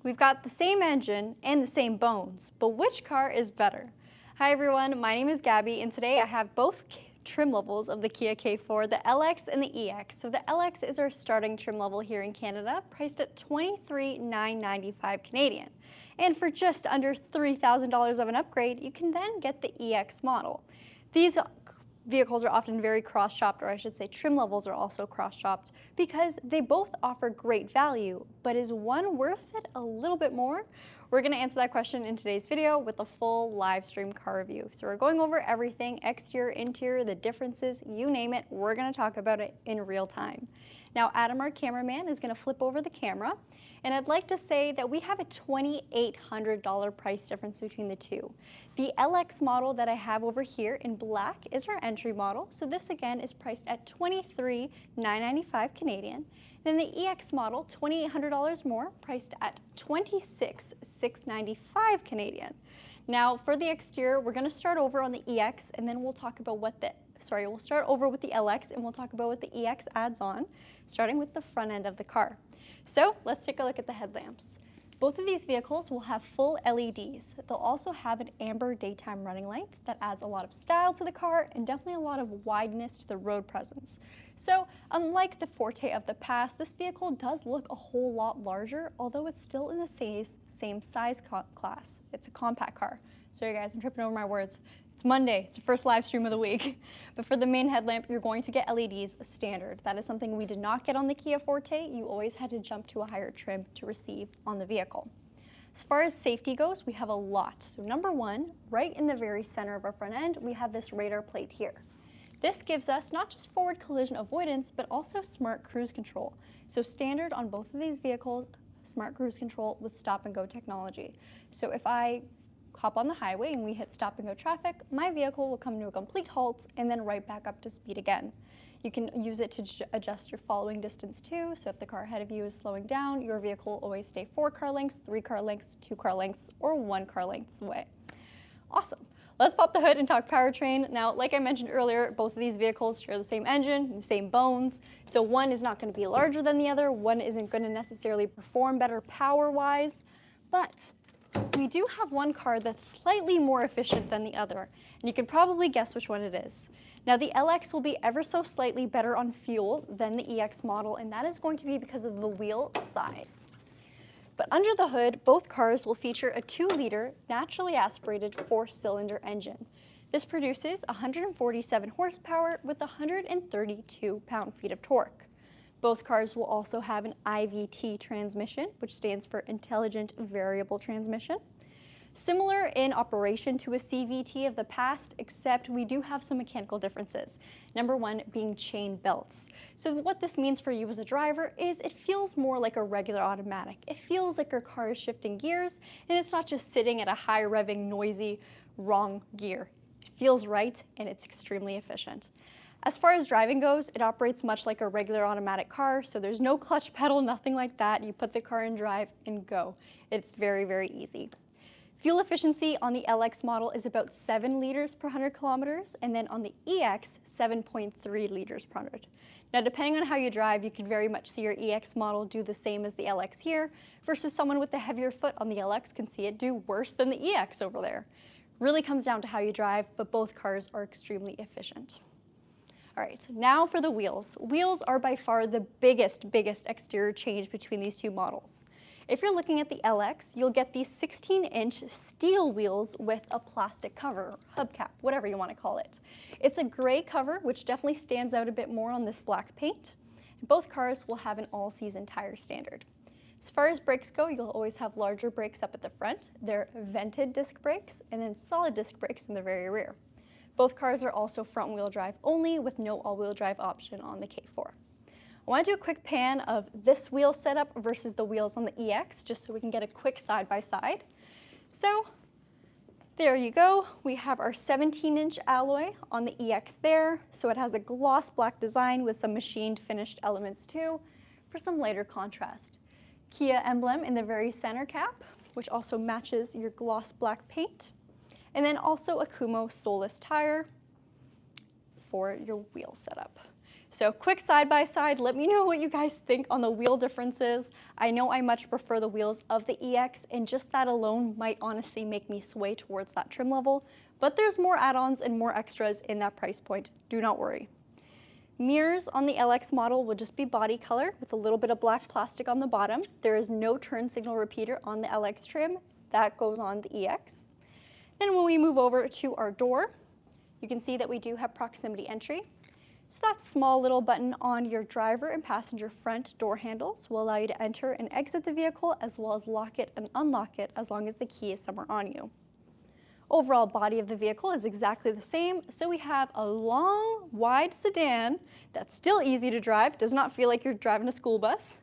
We've got the same engine and the same bones, but which car is better? Hi everyone, my name is Gabby, and today I have both trim levels of the Kia K4, the LX and the EX. So the LX is our starting trim level here in Canada, priced at $23,995 Canadian. And for just under $3,000 of an upgrade, you can then get the EX model. These vehicles are often very cross-shopped, or I should say trim levels are also cross-shopped, because they both offer great value, but is one worth it a little bit more? We're going to answer that question in today's video with a full live stream car review. So we're going over everything, exterior, interior, the differences, you name it, we're going to talk about it in real time. Now Adam, our cameraman, is going to flip over the camera, and I'd like to say that we have a $2,800 price difference between the two. The LX model that I have over here in black is our entry model, so this again is priced at $23,995 Canadian. Then the EX model, $2,800 more, priced at $26,695 Canadian. Now for the exterior, we're going to start over on the EX, and then we'll talk about we'll start over with the LX, and we'll talk about what the EX adds on, starting with the front end of the car. So let's take a look at the headlamps. Both of these vehicles will have full LEDs. They'll also have an amber daytime running light that adds a lot of style to the car and definitely a lot of wideness to the road presence. So unlike the Forte of the past, this vehicle does look a whole lot larger, although it's still in the same size class. It's a compact car. Sorry guys, I'm tripping over my words. It's Monday, it's the first live stream of the week. But for the main headlamp, you're going to get LEDs standard. That is something we did not get on the Kia Forte. You always had to jump to a higher trim to receive on the vehicle. As far as safety goes, we have a lot. So number one, right in the very center of our front end, we have this radar plate here. This gives us not just forward collision avoidance, but also smart cruise control. So standard on both of these vehicles, smart cruise control with stop and go technology. So if I hop on the highway and we hit stop and go traffic, my vehicle will come to a complete halt and then right back up to speed again. You can use it to adjust your following distance too, so if the car ahead of you is slowing down, your vehicle will always stay 4 car lengths, 3 car lengths, 2 car lengths, or 1 car lengths away. Awesome. Let's pop the hood and talk powertrain. Now, like I mentioned earlier, both of these vehicles share the same engine, the same bones, so one is not going to be larger than the other, one isn't going to necessarily perform better power-wise, but we do have one car that's slightly more efficient than the other, and you can probably guess which one it is. Now the LX will be ever so slightly better on fuel than the EX model, and that is going to be because of the wheel size. But under the hood, both cars will feature a 2-liter naturally aspirated 4-cylinder engine. This produces 147 horsepower with 132 pound-feet of torque. Both cars will also have an IVT transmission, which stands for Intelligent Variable Transmission. Similar in operation to a CVT of the past, except we do have some mechanical differences. Number one being chain belts. So what this means for you as a driver is it feels more like a regular automatic. It feels like your car is shifting gears, and it's not just sitting at a high revving, noisy, wrong gear. It feels right, and it's extremely efficient. As far as driving goes, it operates much like a regular automatic car, so there's no clutch pedal, nothing like that. You put the car in drive and go. It's very, very easy. Fuel efficiency on the LX model is about 7 liters per 100 kilometers, and then on the EX, 7.3 liters per 100. Now, depending on how you drive, you can very much see your EX model do the same as the LX here, versus someone with a heavier foot on the LX can see it do worse than the EX over there. Really comes down to how you drive, but both cars are extremely efficient. All right, now for the wheels. Wheels are by far the biggest exterior change between these two models. If you're looking at the LX, you'll get these 16-inch steel wheels with a plastic cover, hubcap, whatever you want to call it. It's a gray cover, which definitely stands out a bit more on this black paint. Both cars will have an all-season tire standard. As far as brakes go, you'll always have larger brakes up at the front. They're vented disc brakes, and then solid disc brakes in the very rear. Both cars are also front-wheel drive only with no all-wheel drive option on the K4. I want to do a quick pan of this wheel setup versus the wheels on the EX, just so we can get a quick side-by-side. So there you go. We have our 17-inch alloy on the EX there, so it has a gloss black design with some machined finished elements too, for some lighter contrast. Kia emblem in the very center cap, which also matches your gloss black paint. And then also a Kumo soleless tire for your wheel setup. So quick side-by-side, let me know what you guys think on the wheel differences. I know I much prefer the wheels of the EX, and just that alone might honestly make me sway towards that trim level, but there's more add-ons and more extras in that price point, do not worry. Mirrors on the LX model will just be body color with a little bit of black plastic on the bottom. There is no turn signal repeater on the LX trim. That goes on the EX. Then when we move over to our door, you can see that we do have proximity entry. So that small little button on your driver and passenger front door handles will allow you to enter and exit the vehicle, as well as lock it and unlock it as long as the key is somewhere on you. Overall body of the vehicle is exactly the same, so we have a long, wide sedan that's still easy to drive, does not feel like you're driving a school bus,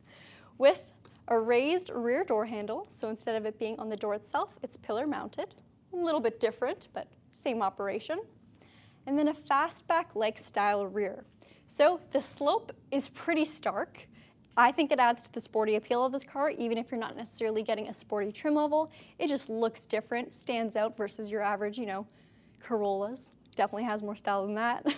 with a raised rear door handle, so instead of it being on the door itself, it's pillar mounted. A little bit different, but same operation. And then a fastback-like style rear. So the slope is pretty stark. I think it adds to the sporty appeal of this car, even if you're not necessarily getting a sporty trim level. It just looks different, stands out versus your average, Corollas. Definitely has more style than that. And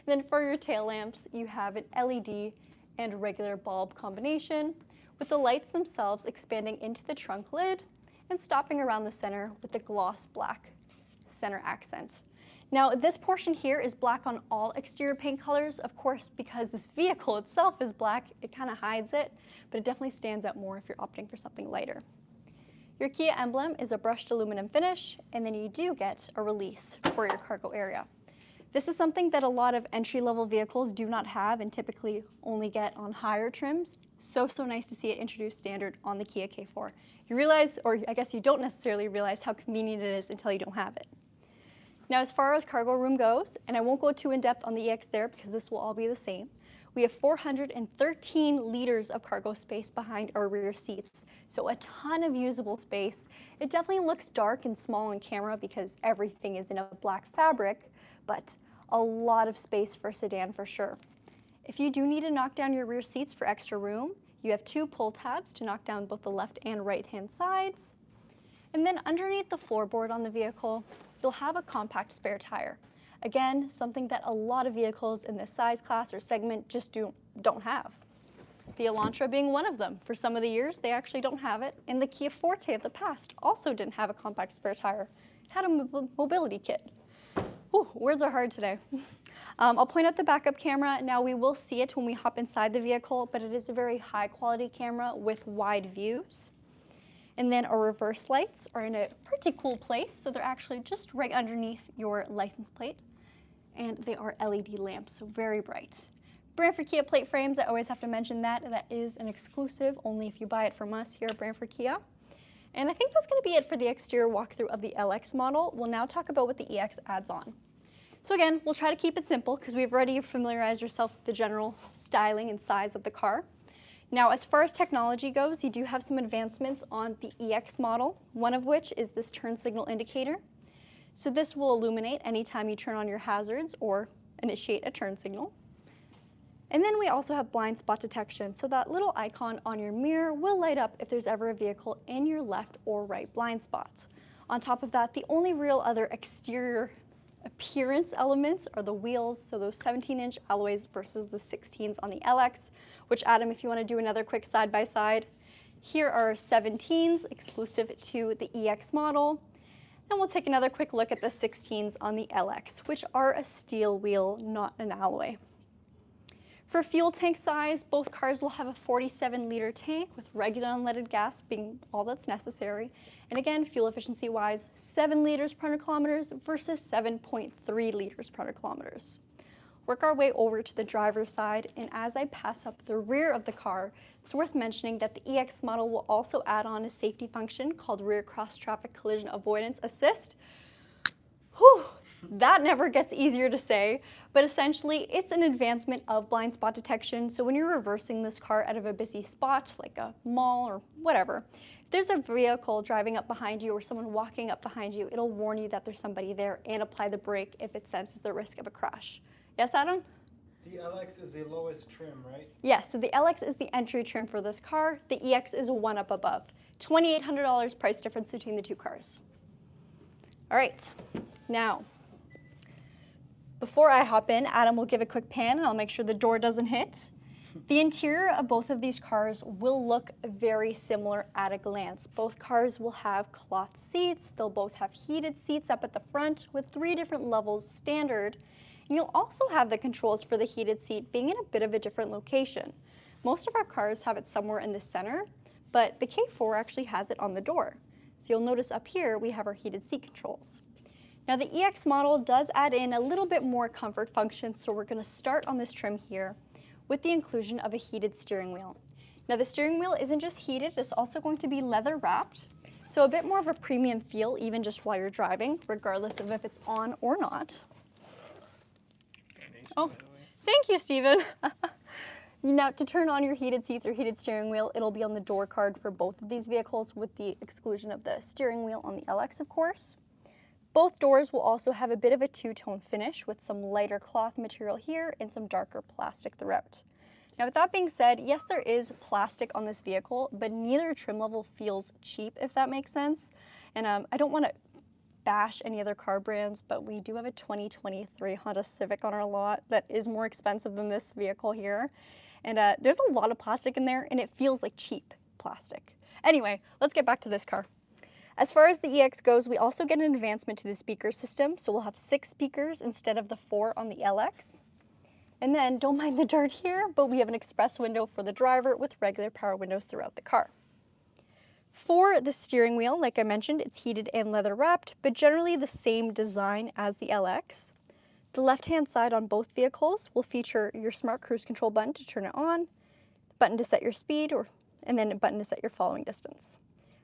then for your tail lamps, you have an LED and regular bulb combination, with the lights themselves expanding into the trunk lid and stopping around the center with the gloss black center accent. Now, this portion here is black on all exterior paint colors. Of course, because this vehicle itself is black, it kind of hides it, but it definitely stands out more if you're opting for something lighter. Your Kia emblem is a brushed aluminum finish, and then you do get a release for your cargo area. This is something that a lot of entry-level vehicles do not have and typically only get on higher trims. So nice to see it introduced standard on the Kia K4. You realize, or I guess you don't necessarily realize how convenient it is until you don't have it. Now, as far as cargo room goes, and I won't go too in-depth on the EX there because this will all be the same, we have 413 liters of cargo space behind our rear seats, so a ton of usable space. It definitely looks dark and small on camera because everything is in a black fabric, but a lot of space for a sedan for sure. If you do need to knock down your rear seats for extra room, you have 2 pull tabs to knock down both the left and right-hand sides. And then underneath the floorboard on the vehicle, you'll have a compact spare tire. Again, something that a lot of vehicles in this size class or segment just don't have. The Elantra being one of them. For some of the years, they actually don't have it. And the Kia Forte of the past also didn't have a compact spare tire. It had a mobility kit. Ooh, words are hard today. I'll point out the backup camera. Now, we will see it when we hop inside the vehicle, but it is a very high quality camera with wide views. And then our reverse lights are in a pretty cool place, so they're actually just right underneath your license plate. And they are LED lamps, so very bright. Brantford Kia plate frames, I always have to mention that. That is an exclusive, only if you buy it from us here at Brantford Kia. And I think that's going to be it for the exterior walkthrough of the LX model. We'll now talk about what the EX adds on. So again, we'll try to keep it simple because we've already familiarized yourself with the general styling and size of the car. Now, as far as technology goes, you do have some advancements on the EX model, one of which is this turn signal indicator. So this will illuminate anytime you turn on your hazards or initiate a turn signal. And then we also have blind spot detection, so that little icon on your mirror will light up if there's ever a vehicle in your left or right blind spots. On top of that, the only real other exterior appearance elements are the wheels, so those 17-inch alloys versus the 16s on the LX, which, Adam, if you want to do another quick side-by-side, here are 17s exclusive to the EX model. And we'll take another quick look at the 16s on the LX, which are a steel wheel, not an alloy. For fuel tank size, both cars will have a 47-liter tank with regular unleaded gas being all that's necessary. And again, fuel efficiency-wise, 7 liters per 100 kilometers versus 7.3 liters per 100 kilometers. Work our way over to the driver's side, and as I pass up the rear of the car, it's worth mentioning that the EX model will also add on a safety function called Rear Cross Traffic Collision Avoidance Assist. Whew, that never gets easier to say, but essentially it's an advancement of blind spot detection. So when you're reversing this car out of a busy spot, like a mall or whatever, if there's a vehicle driving up behind you or someone walking up behind you, it'll warn you that there's somebody there and apply the brake if it senses the risk of a crash. Yes, Adam? The LX is the lowest trim, right? Yes, so the LX is the entry trim for this car. The EX is one up above. $2,800 price difference between the two cars. All right, now, Before I hop in, Adam will give a quick pan and I'll make sure the door doesn't hit. The interior of both of these cars will look very similar at a glance. Both cars will have cloth seats. They'll both have heated seats up at the front with 3 different levels standard. And you'll also have the controls for the heated seat being in a bit of a different location. Most of our cars have it somewhere in the center, but the K4 actually has it on the door. So you'll notice up here we have our heated seat controls. Now the EX model does add in a little bit more comfort function, so we're going to start on this trim here with the inclusion of a heated steering wheel. Now the steering wheel isn't just heated, it's also going to be leather wrapped, so a bit more of a premium feel even just while you're driving, regardless of if it's on or not. Oh, thank you, Stephen. Now to turn on your heated seats or heated steering wheel, it'll be on the door card for both of these vehicles with the exclusion of the steering wheel on the LX, of course. Both doors will also have a bit of a two-tone finish with some lighter cloth material here and some darker plastic throughout. Now with that being said, yes, there is plastic on this vehicle, but neither trim level feels cheap, if that makes sense. And I don't want to bash any other car brands, but we do have a 2023 Honda Civic on our lot that is more expensive than this vehicle here. And there's a lot of plastic in there and it feels like cheap plastic. Anyway, let's get back to this car. As far as the EX goes, we also get an advancement to the speaker system, so we'll have 6 speakers instead of the 4 on the LX. And then, don't mind the dirt here, but we have an express window for the driver with regular power windows throughout the car. For the steering wheel, like I mentioned, it's heated and leather wrapped, but generally the same design as the LX. The left-hand side on both vehicles will feature your smart cruise control button to turn it on, the button to set your speed, and then a button to set your following distance.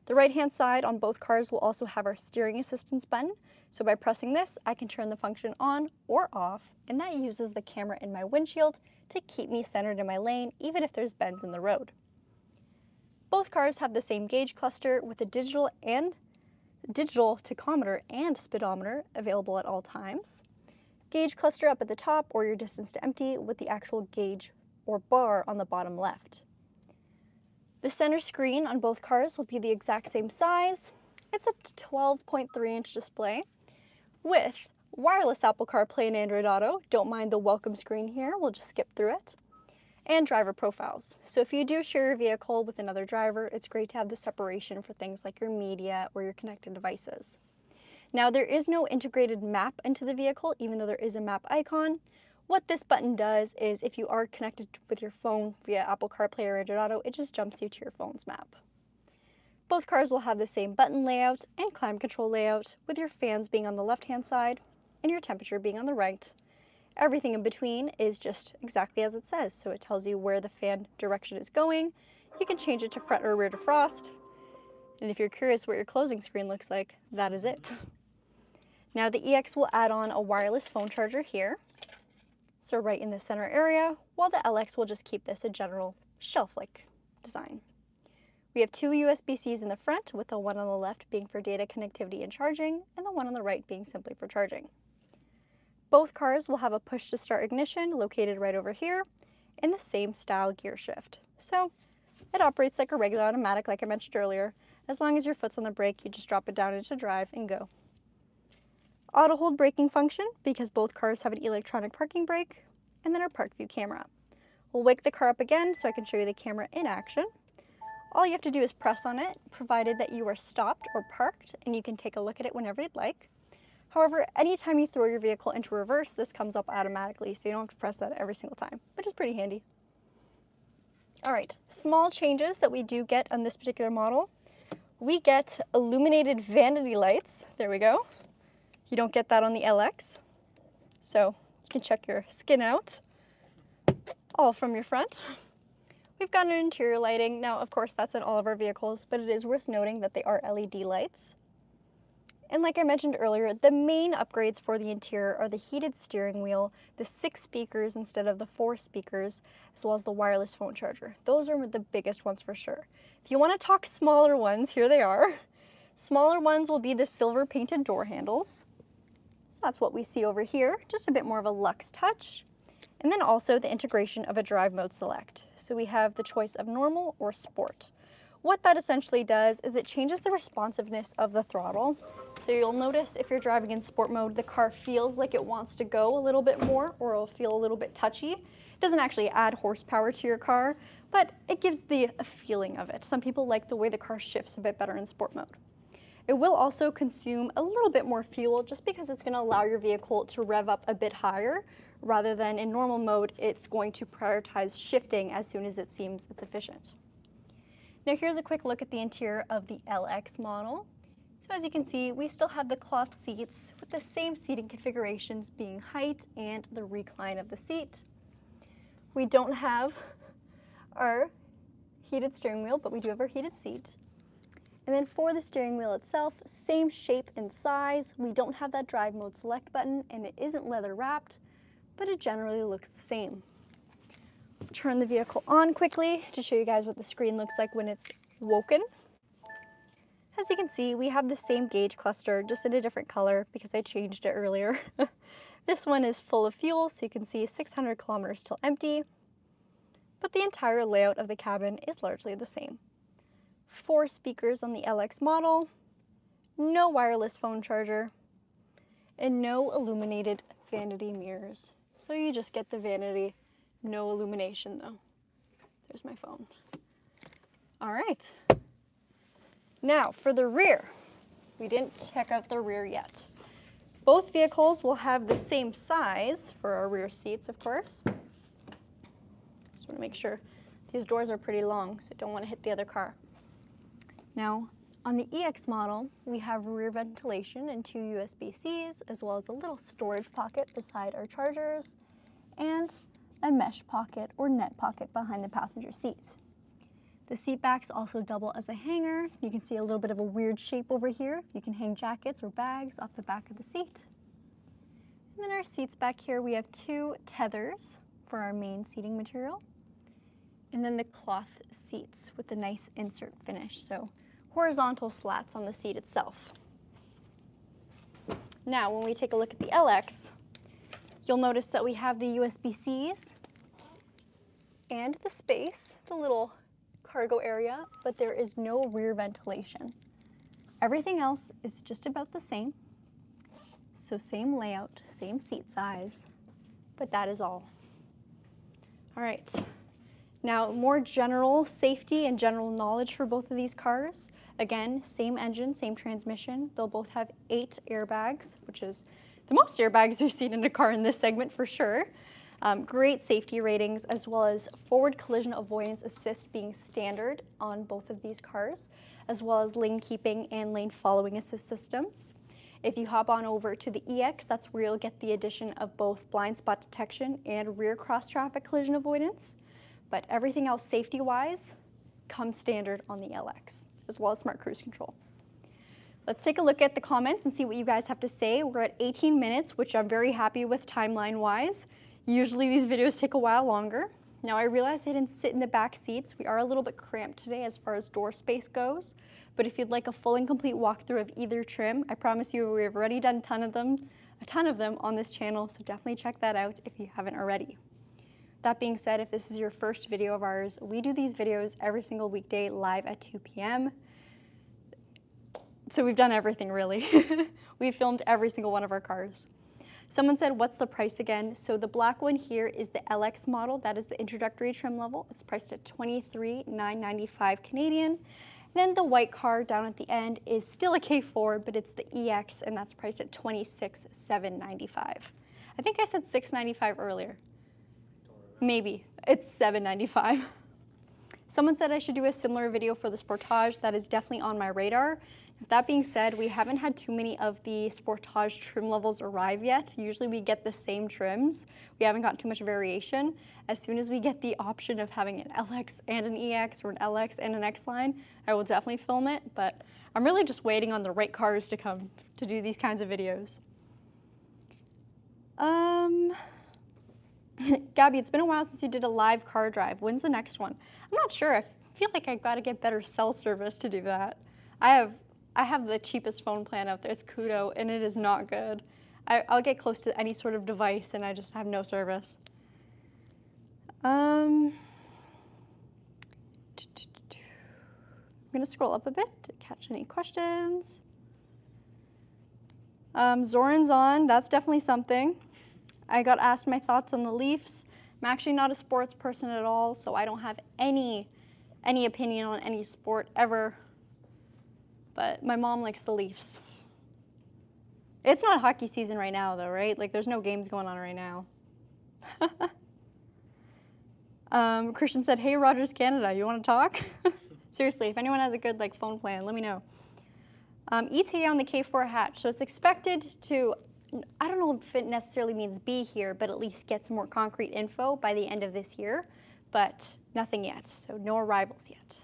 The right-hand side on both cars will also have our steering assistance button, so by pressing this, I can turn the function on or off, and that uses the camera in my windshield to keep me centered in my lane, even if there's bends in the road. Both cars have the same gauge cluster with a digital tachometer and speedometer available at all times. Gauge cluster up at the top or your distance to empty with the actual gauge or bar on the bottom left. The center screen on both cars will be the exact same size. It's a 12.3-inch display with wireless Apple CarPlay and Android Auto. Don't mind the welcome screen here, we'll just skip through it. And driver profiles. So if you do share your vehicle with another driver, it's great to have the separation for things like your media or your connected devices. Now there is no integrated map into the vehicle, even though there is a map icon. What this button does is if you are connected with your phone via Apple CarPlay or Android Auto, it just jumps you to your phone's map. Both cars will have the same button layout and climate control layout, with your fans being on the left-hand side and your temperature being on the right. Everything in between is just exactly as it says, so it tells you where the fan direction is going. You can change it to front or rear defrost. And if you're curious what your closing screen looks like, that is it. Now the EX will add on a wireless phone charger here. So right in the center area, while the LX will just keep this a general shelf-like design. We have 2 USB-Cs in the front, with the one on the left being for data connectivity and charging, and the one on the right being simply for charging. Both cars will have a push-to-start ignition located right over here, and the same style gear shift. So it operates like a regular automatic, like I mentioned earlier. As long as your foot's on the brake, you just drop it down into drive and go. Auto hold braking function, because both cars have an electronic parking brake, and then our park view camera. We'll wake the car up again so I can show you the camera in action. All you have to do is press on it, provided that you are stopped or parked, and you can take a look at it whenever you'd like. However, anytime you throw your vehicle into reverse, this comes up automatically, so you don't have to press that every single time, which is pretty handy. All right, small changes that we do get on this particular model. We get illuminated vanity lights. There we go. You don't get that on the LX, so you can check your skin out, all from your front. We've got an interior lighting. Now, of course, that's in all of our vehicles, but it is worth noting that they are LED lights. And like I mentioned earlier, the main upgrades for the interior are the heated steering wheel, the 6 speakers instead of the 4 speakers, as well as the wireless phone charger. Those are the biggest ones for sure. If you want to talk smaller ones, here they are. Smaller ones will be the silver painted door handles. So that's what we see over here, just a bit more of a luxe touch. And then also the integration of a drive mode select. So we have the choice of normal or sport. What that essentially does is it changes the responsiveness of the throttle. So you'll notice if you're driving in sport mode, the car feels like it wants to go a little bit more, or it'll feel a little bit touchy. It doesn't actually add horsepower to your car, but it gives a feeling of it. Some people like the way the car shifts a bit better in sport mode. It will also consume a little bit more fuel just because it's going to allow your vehicle to rev up a bit higher, rather than in normal mode, it's going to prioritize shifting as soon as it seems it's efficient. Now here's a quick look at the interior of the LX model. So as you can see, we still have the cloth seats with the same seating configurations being height and the recline of the seat. We don't have our heated steering wheel, but we do have our heated seat. And then for the steering wheel itself, same shape and size. We don't have that drive mode select button, and it isn't leather wrapped, but it generally looks the same. Turn the vehicle on quickly to show you guys what the screen looks like when it's woken. As you can see, we have the same gauge cluster, just in a different color because I changed it earlier. This one is full of fuel, so you can see 600 kilometers till empty, but the entire layout of the cabin is largely the same. 4 speakers on the LX model, no wireless phone charger, and no illuminated vanity mirrors. So you just get the vanity, no illumination though. There's my phone. All right. Now for the rear. We didn't check out the rear yet. Both vehicles will have the same size for our rear seats, of course. Just want to make sure these doors are pretty long, so I don't want to hit the other car. Now, on the EX model, we have rear ventilation and 2 USB-Cs, as well as a little storage pocket beside our chargers, and a mesh pocket or net pocket behind the passenger seat. The seat backs also double as a hanger. You can see a little bit of a weird shape over here. You can hang jackets or bags off the back of the seat. And then our seats back here, we have 2 tethers for our main seating material. And then the cloth seats with the nice insert finish. So horizontal slats on the seat itself. Now, when we take a look at the LX, you'll notice that we have the USB-Cs and the space, the little cargo area, but there is no rear ventilation. Everything else is just about the same. So same layout, same seat size, but that is all. All right. Now, more general safety and general knowledge for both of these cars. Again, same engine, same transmission. They'll both have 8 airbags, which is the most airbags you've seen in a car in this segment for sure. Great safety ratings, as well as forward collision avoidance assist being standard on both of these cars, as well as lane keeping and lane following assist systems. If you hop on over to the EX, that's where you'll get the addition of both blind spot detection and rear cross traffic collision avoidance. But everything else safety-wise comes standard on the LX, as well as smart cruise control. Let's take a look at the comments and see what you guys have to say. We're at 18 minutes, which I'm very happy with timeline-wise. Usually these videos take a while longer. Now I realize I didn't sit in the back seats. We are a little bit cramped today as far as door space goes. But if you'd like a full and complete walkthrough of either trim, I promise you we've already done a ton of them on this channel, so definitely check that out if you haven't already. That being said, if this is your first video of ours, we do these videos every single weekday live at 2 p.m. So we've done everything really. We filmed every single one of our cars. Someone said, what's the price again? So the black one here is the LX model. That is the introductory trim level. It's priced at $23,995 Canadian. Then the white car down at the end is still a K4, but it's the EX, and that's priced at $26,795. I think I said $695 earlier. Maybe. It's $795. Someone said I should do a similar video for the Sportage. That is definitely on my radar. That being said, we haven't had too many of the Sportage trim levels arrive yet. Usually we get the same trims. We haven't got too much variation. As soon as we get the option of having an LX and an EX or an LX and an X-Line, I will definitely film it, but I'm really just waiting on the right cars to come to do these kinds of videos. Gabi, it's been a while since you did a live car drive. When's the next one? I'm not sure. I feel like I've got to get better cell service to do that. I have the cheapest phone plan out there. It's Kudo, and it is not good. I'll get close to any sort of device, and I just have no service. going to scroll up a bit to catch any questions. Zoran's on. That's definitely something. I got asked my thoughts on the Leafs. I'm actually not a sports person at all, so I don't have any opinion on any sport ever. But my mom likes the Leafs. It's not hockey season right now, though, right? Like, there's no games going on right now. Christian said, hey, Rogers Canada, you want to talk? Seriously, if anyone has a good phone plan, let me know. ETA on the K4 hatch. So it's expected to, I don't know if it necessarily means be here, but at least get some more concrete info by the end of this year. But nothing yet, so no arrivals yet.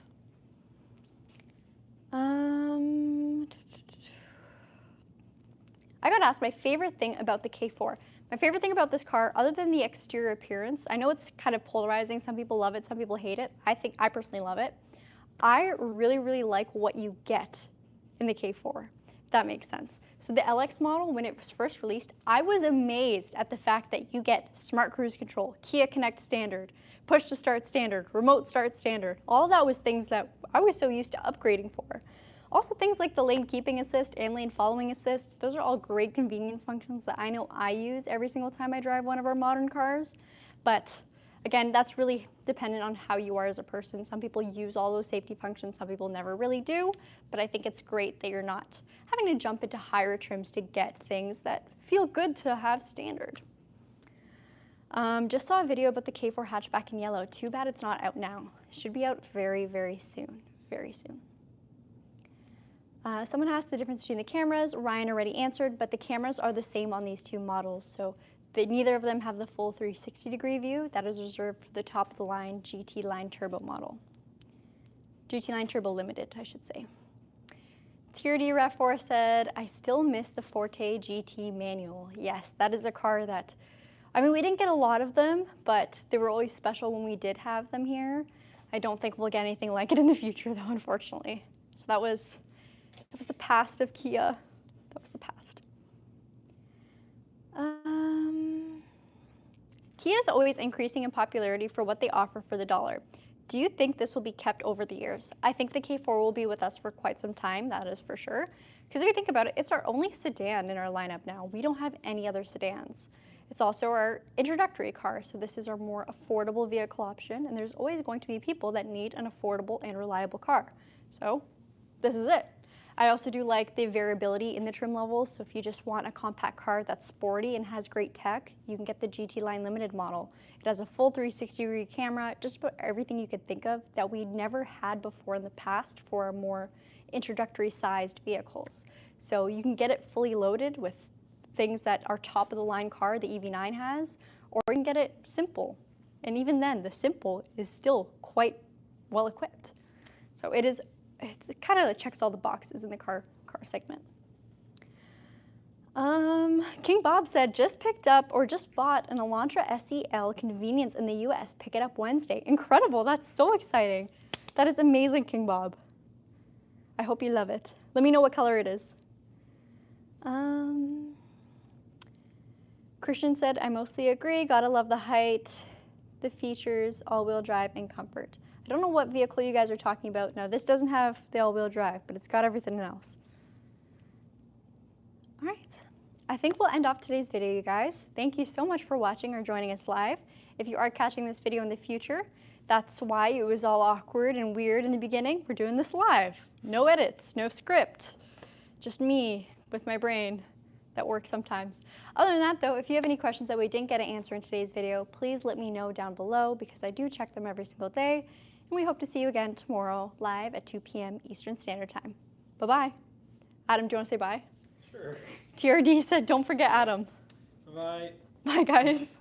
I got asked my favorite thing about the K4. My favorite thing about this car, other than the exterior appearance, I know it's kind of polarizing. Some people love it, some people hate it. I personally love it. I really, really like what you get in the K4, if that makes sense. So the LX model, when it was first released, I was amazed at the fact that you get smart cruise control, Kia Connect standard, push to start standard, remote start standard. All of that was things that I was so used to upgrading for. Also things like the lane keeping assist and lane following assist, those are all great convenience functions that I know I use every single time I drive one of our modern cars. But again, that's really dependent on how you are as a person. Some people use all those safety functions, some people never really do, but I think it's great that you're not having to jump into higher trims to get things that feel good to have standard. Just saw a video about the K4 hatchback in yellow. Too bad it's not out now. It should be out very, very soon, very soon. Someone asked the difference between the cameras. Ryan already answered, but the cameras are the same on these two models. So neither of them have the full 360-degree view. That is reserved for the top-of-the-line GT Line Turbo model. GT Line Turbo Limited, I should say. TRD Ref4 said, I still miss the Forte GT manual. Yes, that is a car that, I mean, we didn't get a lot of them, but they were always special when we did have them here. I don't think we'll get anything like it in the future, though, unfortunately. So that was the past of Kia. That was the past. Kia is always increasing in popularity for what they offer for the dollar. Do you think this will be kept over the years? I think the K4 will be with us for quite some time, that is for sure. Because if you think about it, it's our only sedan in our lineup now. We don't have any other sedans. It's also our introductory car, so this is our more affordable vehicle option, and there's always going to be people that need an affordable and reliable car. So this is it. I also do like the variability in the trim levels, so if you just want a compact car that's sporty and has great tech, you can get the GT Line Limited model. It has a full 360-degree camera, just about everything you could think of that we never had before in the past for our more introductory sized vehicles. So you can get it fully loaded with things that our top-of-the-line car, the EV9 has, or you can get it simple. And even then, the simple is still quite well equipped. So it kind of checks all the boxes in the car segment. King Bob said, just picked up or just bought an Elantra SEL convenience in the US. Pick it up Wednesday. Incredible. That's so exciting. That is amazing, King Bob. I hope you love it. Let me know what color it is. Christian said, I mostly agree. Gotta love the height, the features, all-wheel drive, and comfort. I don't know what vehicle you guys are talking about. No, this doesn't have the all-wheel drive, but it's got everything else. All right. I think we'll end off today's video, you guys. Thank you so much for watching or joining us live. If you are catching this video in the future, that's why it was all awkward and weird in the beginning. We're doing this live. No edits, no script. Just me with my brain that works sometimes. Other than that, though, if you have any questions that we didn't get to answer in today's video, please let me know down below because I do check them every single day. And we hope to see you again tomorrow live at 2 p.m. Eastern Standard Time. Bye-bye. Adam, do you want to say bye? Sure. TRD said, don't forget Adam. Bye. Bye, guys.